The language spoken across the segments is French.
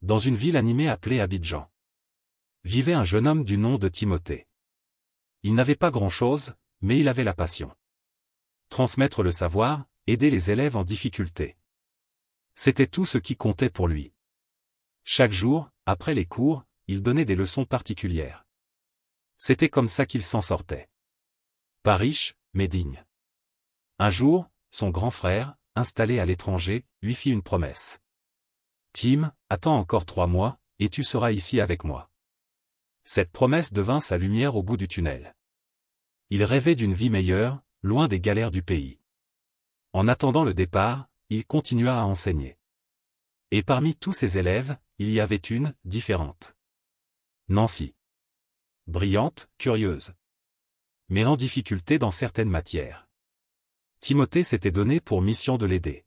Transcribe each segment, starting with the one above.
Dans une ville animée appelée Abidjan, vivait un jeune homme du nom de Timothée. Il n'avait pas grand-chose, mais il avait la passion. Transmettre le savoir, aider les élèves en difficulté. C'était tout ce qui comptait pour lui. Chaque jour, après les cours, il donnait des leçons particulières. C'était comme ça qu'il s'en sortait. Pas riche, mais digne. Un jour, son grand frère, installé à l'étranger, lui fit une promesse. « Tim, attends encore 3 mois, et tu seras ici avec moi. » Cette promesse devint sa lumière au bout du tunnel. Il rêvait d'une vie meilleure, loin des galères du pays. En attendant le départ, il continua à enseigner. Et parmi tous ses élèves, il y avait une, différente. Nancy. Brillante, curieuse. Mais en difficulté dans certaines matières. Timothée s'était donné pour mission de l'aider.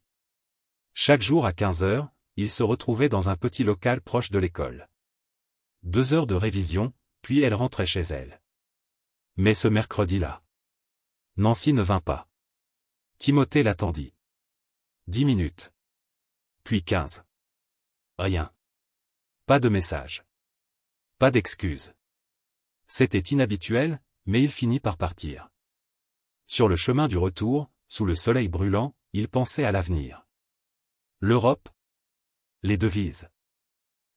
Chaque jour à 15 heures, il se retrouvait dans un petit local proche de l'école. 2 heures de révision, puis elle rentrait chez elle. Mais ce mercredi-là, Nancy ne vint pas. Timothée l'attendit. 10 minutes. Puis 15. Rien. Pas de message. Pas d'excuse. C'était inhabituel, mais il finit par partir. Sur le chemin du retour, sous le soleil brûlant, il pensait à l'avenir. L'Europe. Les devises.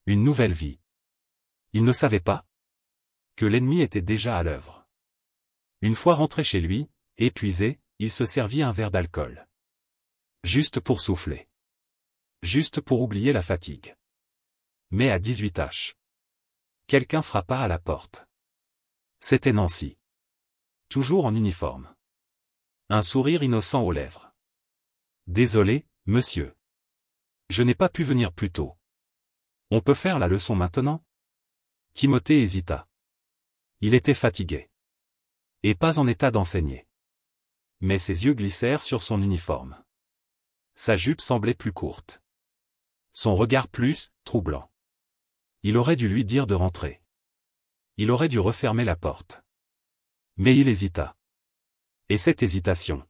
Une nouvelle vie. Il ne savait pas que l'ennemi était déjà à l'œuvre. Une fois rentré chez lui, épuisé, il se servit un verre d'alcool. Juste pour souffler. Juste pour oublier la fatigue. Mais à 18h, quelqu'un frappa à la porte. C'était Nancy. Toujours en uniforme. Un sourire innocent aux lèvres. « Désolé, monsieur. Je n'ai pas pu venir plus tôt. On peut faire la leçon maintenant ?» Timothée hésita. Il était fatigué. Et pas en état d'enseigner. Mais ses yeux glissèrent sur son uniforme. Sa jupe semblait plus courte. Son regard plus, troublant. Il aurait dû lui dire de rentrer. Il aurait dû refermer la porte. Mais il hésita. Et cette hésitation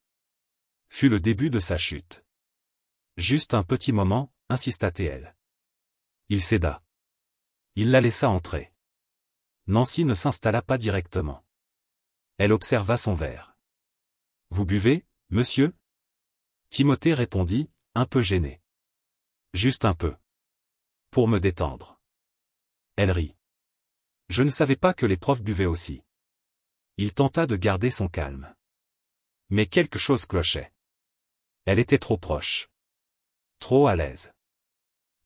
fut le début de sa chute. Juste un petit moment, insista-t-elle. Il céda. Il la laissa entrer. Nancy ne s'installa pas directement. Elle observa son verre. « Vous buvez, monsieur ?» Timothée répondit, un peu gêné. « Juste un peu. Pour me détendre. » Elle rit. « Je ne savais pas que les profs buvaient aussi. » Il tenta de garder son calme. Mais quelque chose clochait. Elle était trop proche. Trop à l'aise.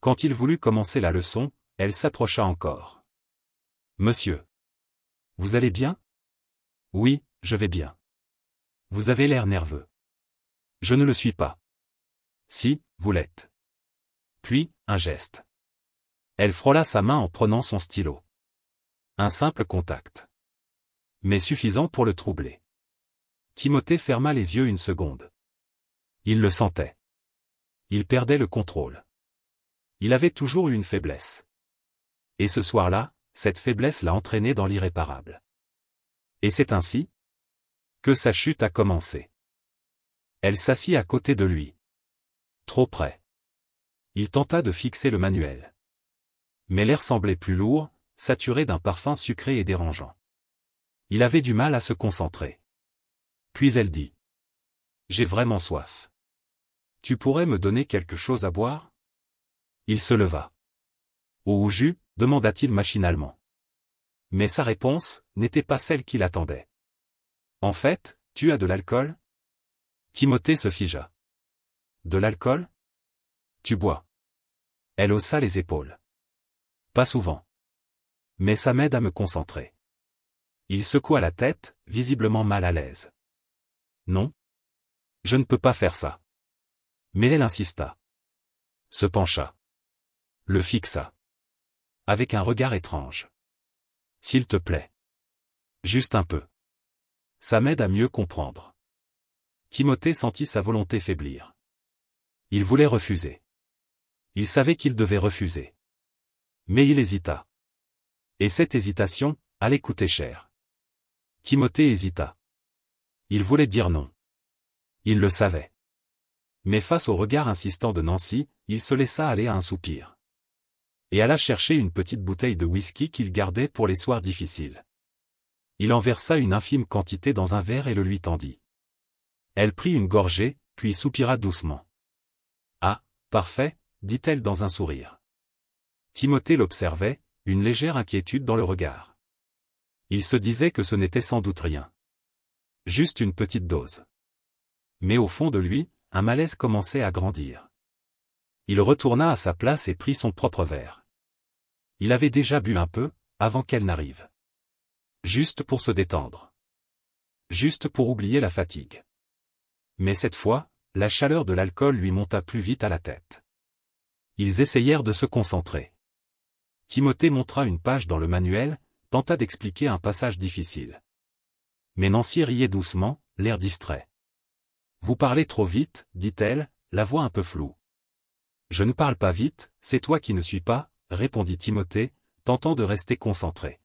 Quand il voulut commencer la leçon, elle s'approcha encore. « Monsieur. Vous allez bien ? » « Oui, je vais bien. » « Vous avez l'air nerveux. »« Je ne le suis pas. »« Si, vous l'êtes. » Puis, un geste. Elle frôla sa main en prenant son stylo. Un simple contact. Mais suffisant pour le troubler. Timothée ferma les yeux une seconde. Il le sentait. Il perdait le contrôle. Il avait toujours eu une faiblesse. Et ce soir-là, cette faiblesse l'a entraîné dans l'irréparable. Et c'est ainsi que sa chute a commencé. Elle s'assit à côté de lui. Trop près. Il tenta de fixer le manuel. Mais l'air semblait plus lourd, saturé d'un parfum sucré et dérangeant. Il avait du mal à se concentrer. Puis elle dit. « J'ai vraiment soif. Tu pourrais me donner quelque chose à boire ?» Il se leva. « Eau ou jus ?» demanda-t-il machinalement. Mais sa réponse n'était pas celle qu'il attendait. « En fait, tu as de l'alcool ?» Timothée se figea. « De l'alcool ? Tu bois ?» Elle haussa les épaules. « Pas souvent. Mais ça m'aide à me concentrer. » Il secoua la tête, visiblement mal à l'aise. « Non. Je ne peux pas faire ça. » Mais elle insista. Se pencha. Le fixa. Avec un regard étrange. « S'il te plaît. Juste un peu. Ça m'aide à mieux comprendre. » Timothée sentit sa volonté faiblir. Il voulait refuser. Il savait qu'il devait refuser. Mais il hésita. Et cette hésitation allait coûter cher. Timothée hésita. Il voulait dire non. Il le savait. Mais face au regard insistant de Nancy, il se laissa aller à un soupir. et alla chercher une petite bouteille de whisky qu'il gardait pour les soirs difficiles. Il en versa une infime quantité dans un verre et le lui tendit. Elle prit une gorgée, puis soupira doucement. « Ah, parfait, dit-elle dans un sourire. Timothée l'observait, une légère inquiétude dans le regard. Il se disait que ce n'était sans doute rien. Juste une petite dose. Mais au fond de lui, un malaise commençait à grandir. Il retourna à sa place et prit son propre verre. Il avait déjà bu un peu, avant qu'elle n'arrive. Juste pour se détendre. Juste pour oublier la fatigue. Mais cette fois, la chaleur de l'alcool lui monta plus vite à la tête. Ils essayèrent de se concentrer. Timothée montra une page dans le manuel, tenta d'expliquer un passage difficile. Mais Nancy riait doucement, l'air distrait. « Vous parlez trop vite, dit-elle, la voix un peu floue. »« Je ne parle pas vite, c'est toi qui ne suis pas, » répondit Timothée, tentant de rester concentré.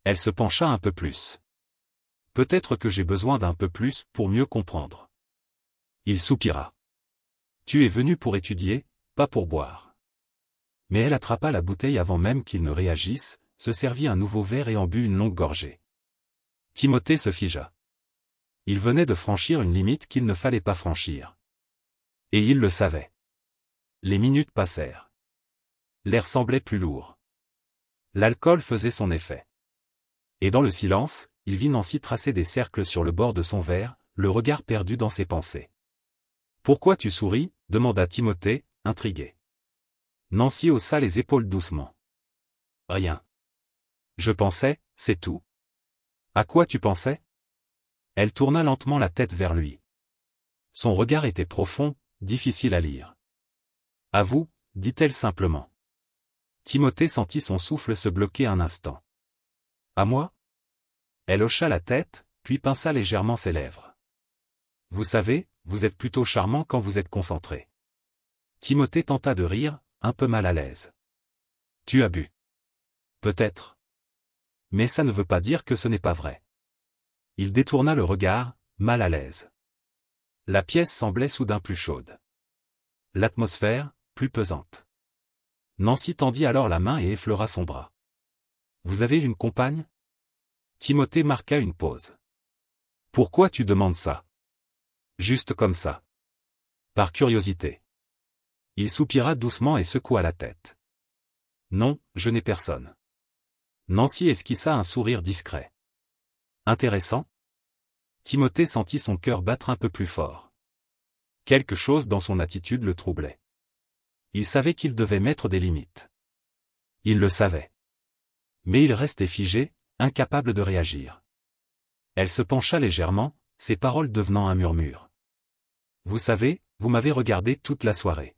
Elle se pencha un peu plus. « Peut-être que j'ai besoin d'un peu plus pour mieux comprendre. » Il soupira. « Tu es venu pour étudier, pas pour boire. » Mais elle attrapa la bouteille avant même qu'il ne réagisse, se servit un nouveau verre et en but une longue gorgée. Timothée se figea. Il venait de franchir une limite qu'il ne fallait pas franchir. Et il le savait. Les minutes passèrent. L'air semblait plus lourd. L'alcool faisait son effet. Et dans le silence, il vit Nancy tracer des cercles sur le bord de son verre, le regard perdu dans ses pensées. « Pourquoi tu souris ?» demanda Timothée, intrigué. Nancy haussa les épaules doucement. « Rien. Je pensais, c'est tout. »« À quoi tu pensais ?» Elle tourna lentement la tête vers lui. Son regard était profond, difficile à lire. « À vous, » dit-elle simplement. Timothée sentit son souffle se bloquer un instant. « À moi ?» Elle hocha la tête, puis pinça légèrement ses lèvres. « Vous savez, vous êtes plutôt charmant quand vous êtes concentré. » Timothée tenta de rire, un peu mal à l'aise. « Tu as bu. »« Peut-être. Mais ça ne veut pas dire que ce n'est pas vrai. » Il détourna le regard, mal à l'aise. La pièce semblait soudain plus chaude. L'atmosphère, plus pesante. Nancy tendit alors la main et effleura son bras. « Vous avez une compagne ?» Timothée marqua une pause. « Pourquoi tu demandes ça ? » Juste comme ça. Par curiosité. Il soupira doucement et secoua la tête. « Non, je n'ai personne. » Nancy esquissa un sourire discret. « Intéressant ?» Timothée sentit son cœur battre un peu plus fort. Quelque chose dans son attitude le troublait. Il savait qu'il devait mettre des limites. Il le savait. Mais il restait figé, incapable de réagir. Elle se pencha légèrement, ses paroles devenant un murmure. « Vous savez, vous m'avez regardé toute la soirée. »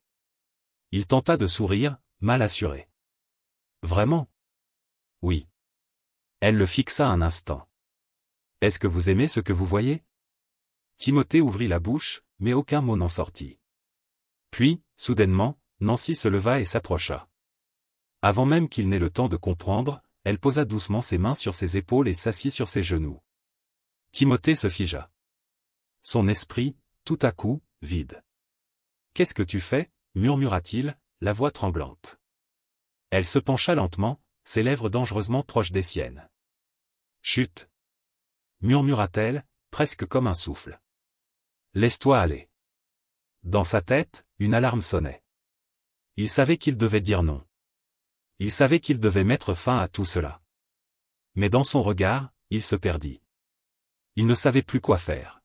Il tenta de sourire, mal assuré. « Vraiment ? » « Oui. » Elle le fixa un instant. « Est-ce que vous aimez ce que vous voyez ?» Timothée ouvrit la bouche, mais aucun mot n'en sortit. Puis, soudainement, Nancy se leva et s'approcha. Avant même qu'il n'ait le temps de comprendre, elle posa doucement ses mains sur ses épaules et s'assit sur ses genoux. Timothée se figea. Son esprit, tout à coup, vide. « Qu'est-ce que tu fais ?» murmura-t-il, la voix tremblante. Elle se pencha lentement, ses lèvres dangereusement proches des siennes. « Chut !» murmura-t-elle, presque comme un souffle. « Laisse-toi aller. » Dans sa tête, une alarme sonnait. Il savait qu'il devait dire non. Il savait qu'il devait mettre fin à tout cela. Mais dans son regard, il se perdit. Il ne savait plus quoi faire.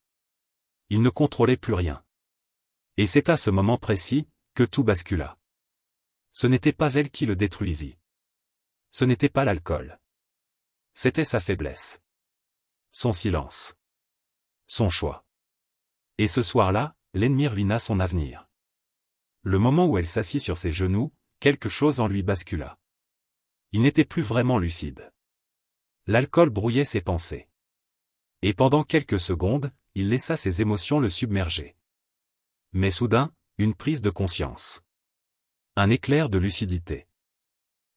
Il ne contrôlait plus rien. Et c'est à ce moment précis, que tout bascula. Ce n'était pas elle qui le détruisit. Ce n'était pas l'alcool. C'était sa faiblesse. Son silence. Son choix. Et ce soir-là, l'ennemi ruina son avenir. Le moment où elle s'assit sur ses genoux, quelque chose en lui bascula. Il n'était plus vraiment lucide. L'alcool brouillait ses pensées. Et pendant quelques secondes, il laissa ses émotions le submerger. Mais soudain, une prise de conscience. Un éclair de lucidité.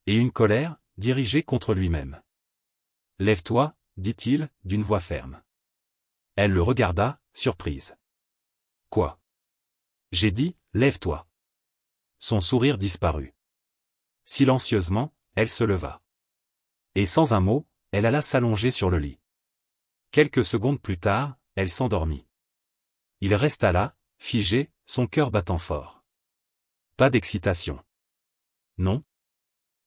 Et une colère, dirigée contre lui-même. « Lève-toi » dit-il, d'une voix ferme. Elle le regarda, surprise. « Quoi ?» J'ai dit, « Lève-toi ». Son sourire disparut. Silencieusement, elle se leva. Et sans un mot, elle alla s'allonger sur le lit. Quelques secondes plus tard, elle s'endormit. Il resta là, figé, son cœur battant fort. Pas d'excitation. Non.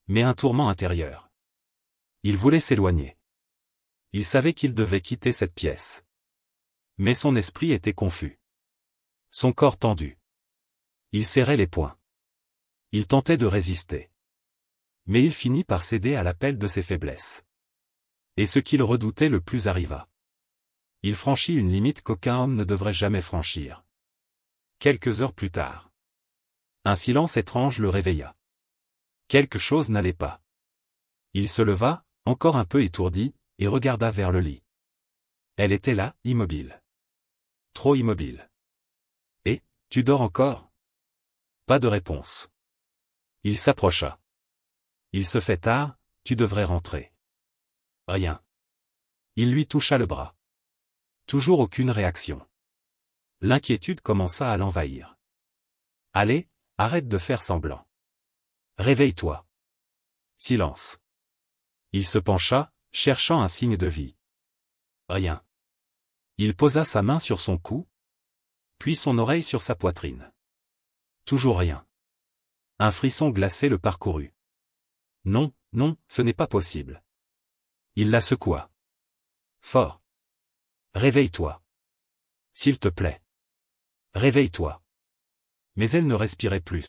Mais un tourment intérieur. Il voulait s'éloigner. Il savait qu'il devait quitter cette pièce. Mais son esprit était confus. Son corps tendu. Il serrait les poings. Il tentait de résister. Mais il finit par céder à l'appel de ses faiblesses. Et ce qu'il redoutait le plus arriva. Il franchit une limite qu'aucun homme ne devrait jamais franchir. Quelques heures plus tard. Un silence étrange le réveilla. Quelque chose n'allait pas. Il se leva, encore un peu étourdi, et regarda vers le lit. Elle était là, immobile. Trop immobile. « Et, tu dors encore ?» Pas de réponse. Il s'approcha. « Il se fait tard, tu devrais rentrer. » Rien. Il lui toucha le bras. Toujours aucune réaction. L'inquiétude commença à l'envahir. « Allez, arrête de faire semblant. Réveille-toi. » Silence. Il se pencha, cherchant un signe de vie. Rien. Il posa sa main sur son cou, puis son oreille sur sa poitrine. Toujours rien. Un frisson glacé le parcourut. Non, non, ce n'est pas possible. Il la secoua. Fort. Réveille-toi. S'il te plaît. Réveille-toi. Mais elle ne respirait plus.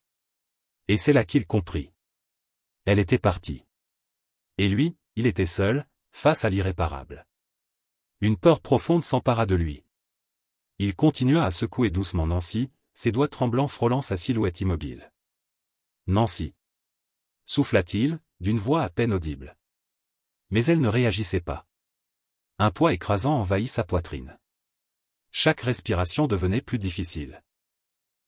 Et c'est là qu'il comprit. Elle était partie. Et lui, il était seul, face à l'irréparable. Une peur profonde s'empara de lui. Il continua à secouer doucement Nancy, ses doigts tremblants frôlant sa silhouette immobile. Nancy. Souffla-t-il, d'une voix à peine audible. Mais elle ne réagissait pas. Un poids écrasant envahit sa poitrine. Chaque respiration devenait plus difficile.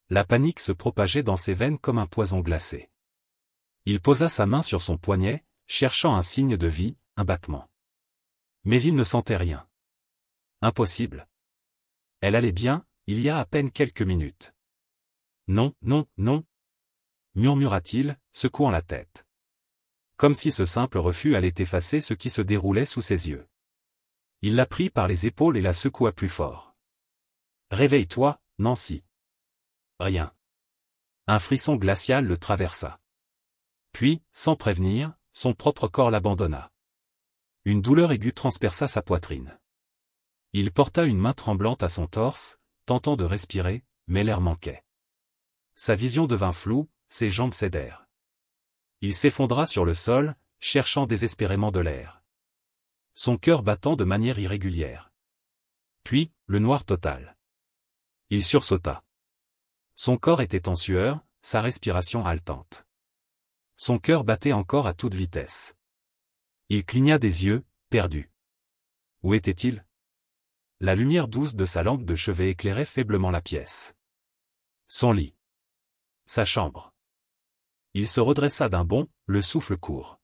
La panique se propageait dans ses veines comme un poison glacé. Il posa sa main sur son poignet, cherchant un signe de vie, un battement. Mais il ne sentait rien. Impossible. Elle allait bien, il y a à peine quelques minutes. Non, non, non, murmura-t-il, secouant la tête. Comme si ce simple refus allait effacer ce qui se déroulait sous ses yeux. Il la prit par les épaules et la secoua plus fort. Réveille-toi, Nancy. Rien. Un frisson glacial le traversa. Puis, sans prévenir, son propre corps l'abandonna. Une douleur aiguë transperça sa poitrine. Il porta une main tremblante à son torse, tentant de respirer, mais l'air manquait. Sa vision devint floue, ses jambes cédèrent. Il s'effondra sur le sol, cherchant désespérément de l'air. Son cœur battant de manière irrégulière. Puis, le noir total. Il sursauta. Son corps était en sueur, sa respiration haletante. Son cœur battait encore à toute vitesse. Il cligna des yeux, perdu. Où était-il? La lumière douce de sa lampe de chevet éclairait faiblement la pièce. Son lit. Sa chambre. Il se redressa d'un bond, le souffle court.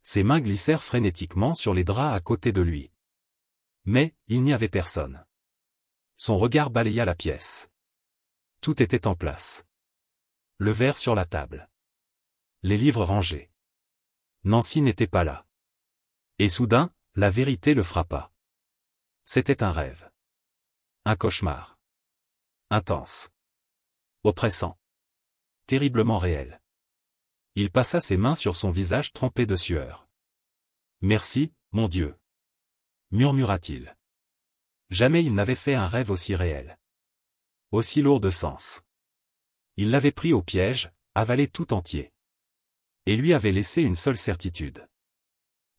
Ses mains glissèrent frénétiquement sur les draps à côté de lui. Mais, il n'y avait personne. Son regard balaya la pièce. Tout était en place. Le verre sur la table. Les livres rangés. Nancy n'était pas là. Et soudain, la vérité le frappa. C'était un rêve. Un cauchemar. Intense. Oppressant. Terriblement réel. Il passa ses mains sur son visage trempé de sueur. « Merci, mon Dieu. » murmura-t-il. Jamais il n'avait fait un rêve aussi réel. Aussi lourd de sens. Il l'avait pris au piège, avalé tout entier. Et lui avait laissé une seule certitude.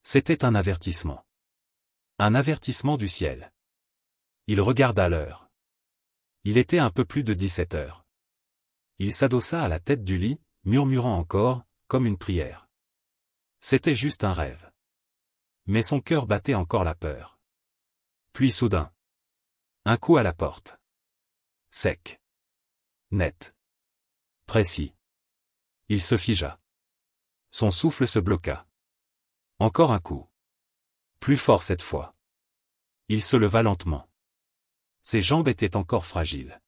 C'était un avertissement. Un avertissement du ciel. Il regarda l'heure. Il était un peu plus de 17 heures. Il s'adossa à la tête du lit, murmurant encore, comme une prière. C'était juste un rêve. Mais son cœur battait encore la peur. Puis soudain. Un coup à la porte. Sec. Net. Précis. Il se figea. Son souffle se bloqua. Encore un coup. Plus fort cette fois. Il se leva lentement. Ses jambes étaient encore fragiles.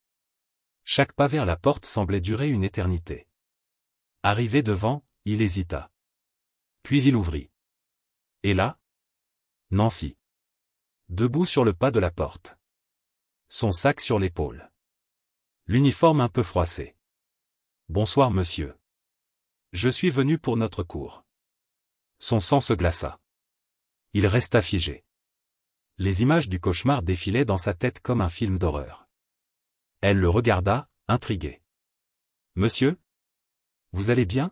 Chaque pas vers la porte semblait durer une éternité. Arrivé devant, il hésita. Puis il ouvrit. Et là? Nancy. Debout sur le pas de la porte. Son sac sur l'épaule. L'uniforme un peu froissé. Bonsoir monsieur. Je suis venu pour notre cours. Son sang se glaça. Il resta figé. Les images du cauchemar défilaient dans sa tête comme un film d'horreur. Elle le regarda, intriguée. Monsieur? Vous allez bien?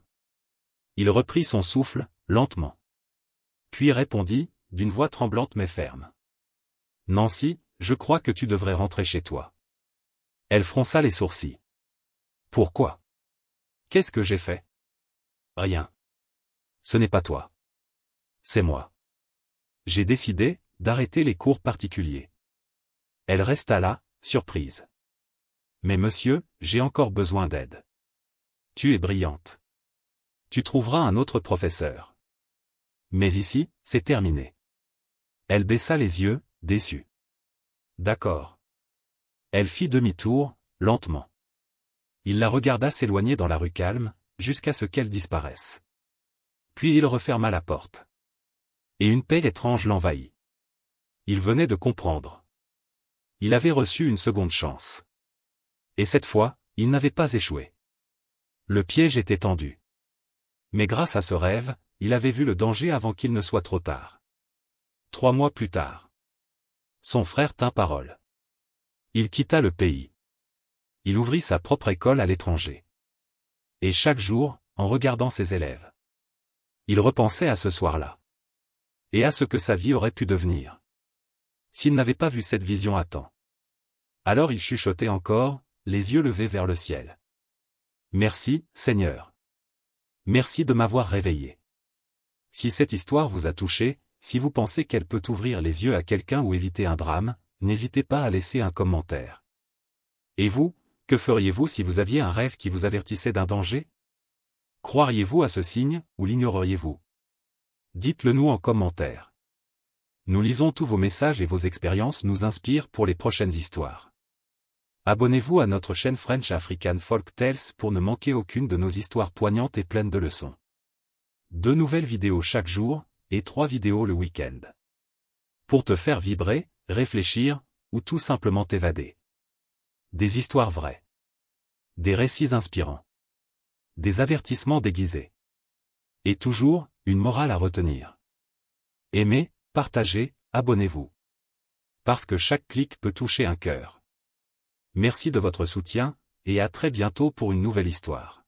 Il reprit son souffle, lentement. Puis répondit, d'une voix tremblante mais ferme. Nancy, je crois que tu devrais rentrer chez toi. Elle fronça les sourcils. Pourquoi? Qu'est-ce que j'ai fait? Rien. Ce n'est pas toi. C'est moi. J'ai décidé d'arrêter les cours particuliers. Elle resta là, surprise. Mais monsieur, j'ai encore besoin d'aide. Tu es brillante. Tu trouveras un autre professeur. Mais ici, c'est terminé. Elle baissa les yeux, déçue. D'accord. Elle fit demi-tour, lentement. Il la regarda s'éloigner dans la rue calme, jusqu'à ce qu'elle disparaisse. Puis il referma la porte. Et une paix étrange l'envahit. Il venait de comprendre. Il avait reçu une seconde chance. Et cette fois, il n'avait pas échoué. Le piège était tendu. Mais grâce à ce rêve, il avait vu le danger avant qu'il ne soit trop tard. 3 mois plus tard. Son frère tint parole. Il quitta le pays. Il ouvrit sa propre école à l'étranger. Et chaque jour, en regardant ses élèves, il repensait à ce soir-là. Et à ce que sa vie aurait pu devenir. S'il n'avait pas vu cette vision à temps. Alors il chuchotait encore, les yeux levés vers le ciel. Merci, Seigneur. Merci de m'avoir réveillé. Si cette histoire vous a touché, si vous pensez qu'elle peut ouvrir les yeux à quelqu'un ou éviter un drame, n'hésitez pas à laisser un commentaire. Et vous, que feriez-vous si vous aviez un rêve qui vous avertissait d'un danger? Croiriez-vous à ce signe, ou l'ignoreriez-vous? Dites-le nous en commentaire. Nous lisons tous vos messages et vos expériences nous inspirent pour les prochaines histoires. Abonnez-vous à notre chaîne French African Folk Tales pour ne manquer aucune de nos histoires poignantes et pleines de leçons. 2 nouvelles vidéos chaque jour, et 3 vidéos le week-end. Pour te faire vibrer, réfléchir, ou tout simplement t'évader. Des histoires vraies. Des récits inspirants. Des avertissements déguisés. Et toujours, une morale à retenir. Aimez, partagez, abonnez-vous. Parce que chaque clic peut toucher un cœur. Merci de votre soutien, et à très bientôt pour une nouvelle histoire.